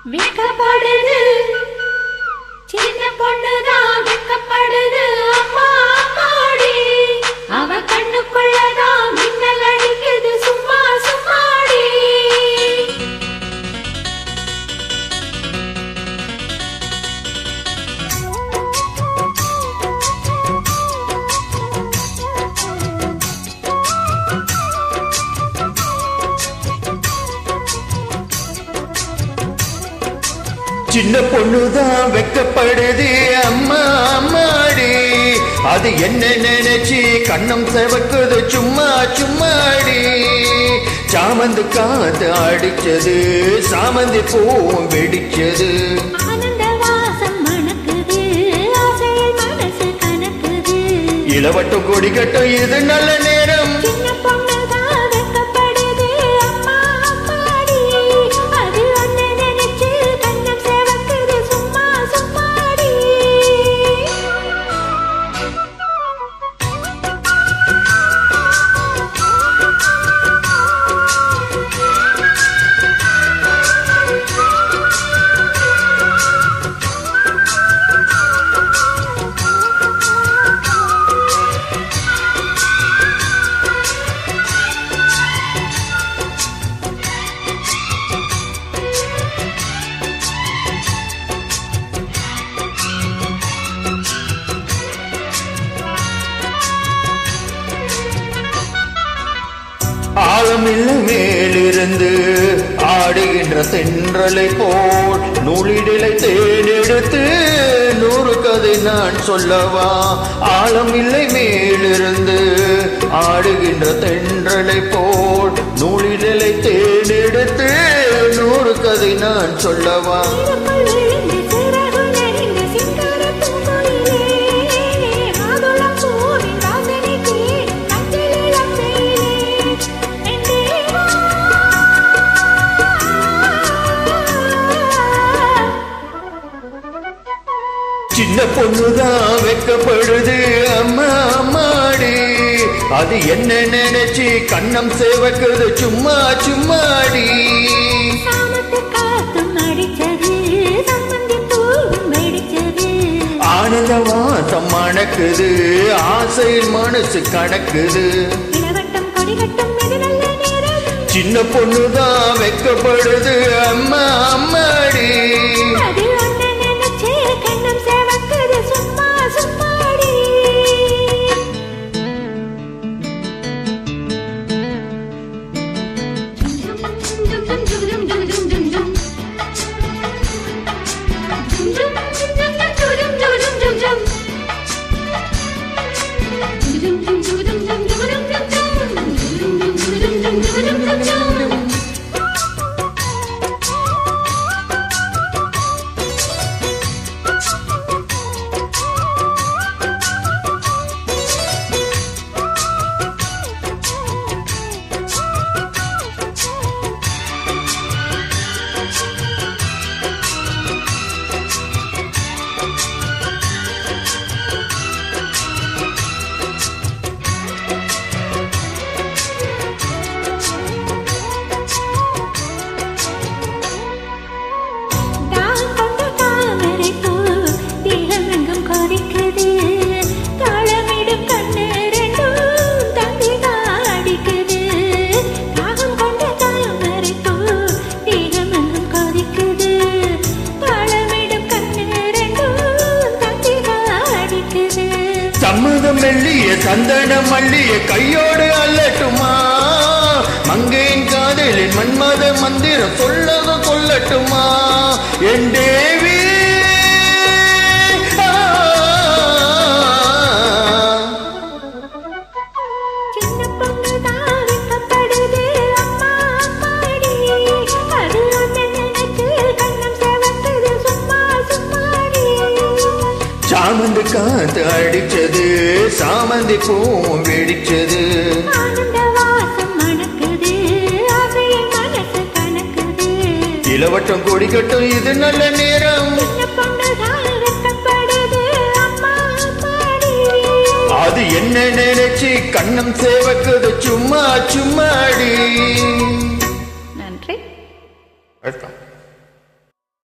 வெக்கப்படுது சின்ன பொண்ணுதான் வெக்கப்படுது அம்மா அம்மாடி அவ கண்ணுக்குள்ளதான் மின்னல் அடிக்குது சும்மா சும்மாடி சின்ன பொண்ணுதான் வெக்கப்படுது அம்மா அம்மாடி அது என்ன நினைச்சு கண்ணம் செவக்குது சும்மா சும்மாடி சாமந்து காத்து அடிச்சது சாமந்தி பூவும் வெடிச்சது இளவட்டம் கொடி கட்டும் இது நல்ல நேரம் ஆழமில்ல மேலிருந்து ஆடுகின்ற தென்றலை போல் நூலிடலை தேனெடுத்து 100 கதை நான் சொல்லவா ஆழமில்லை மேலிருந்து ஆடுகின்ற தென்றலை போல் நூலிடலை தேனெடுத்து 100 கதை நான் சொல்லவா சின்ன பொண்ணுதான் வெக்கப்படுது அம்மா அம்மாடி அது என்ன நினைச்சு கண்ணம் சேவக்குது சும்மா சும்மாடி ஆனந்த வாசம் மணக்குது ஆசையில் மனசு கணக்குது சின்ன பொண்ணுதான் வெக்கப்படுது அம்மா அம்மாடி சம்மதம் மெல்லிய சந்தன மல்லிய கையோடு அல்லட்டுமா மங்கையின் காதலின் மன்மத மந்திரம் சொல்லத கொள்ளட்டுமா என் தேவி சாமந்து காத்து அடிச்சது சாமந்தி பூவும் வெடிச்சது இளவட்டம் கொடி கட்டும் இது நல்ல நேரம் அது என்ன நினைச்சு கண்ணம் சேவக்குது சும்மா சும்மாடி நன்றி.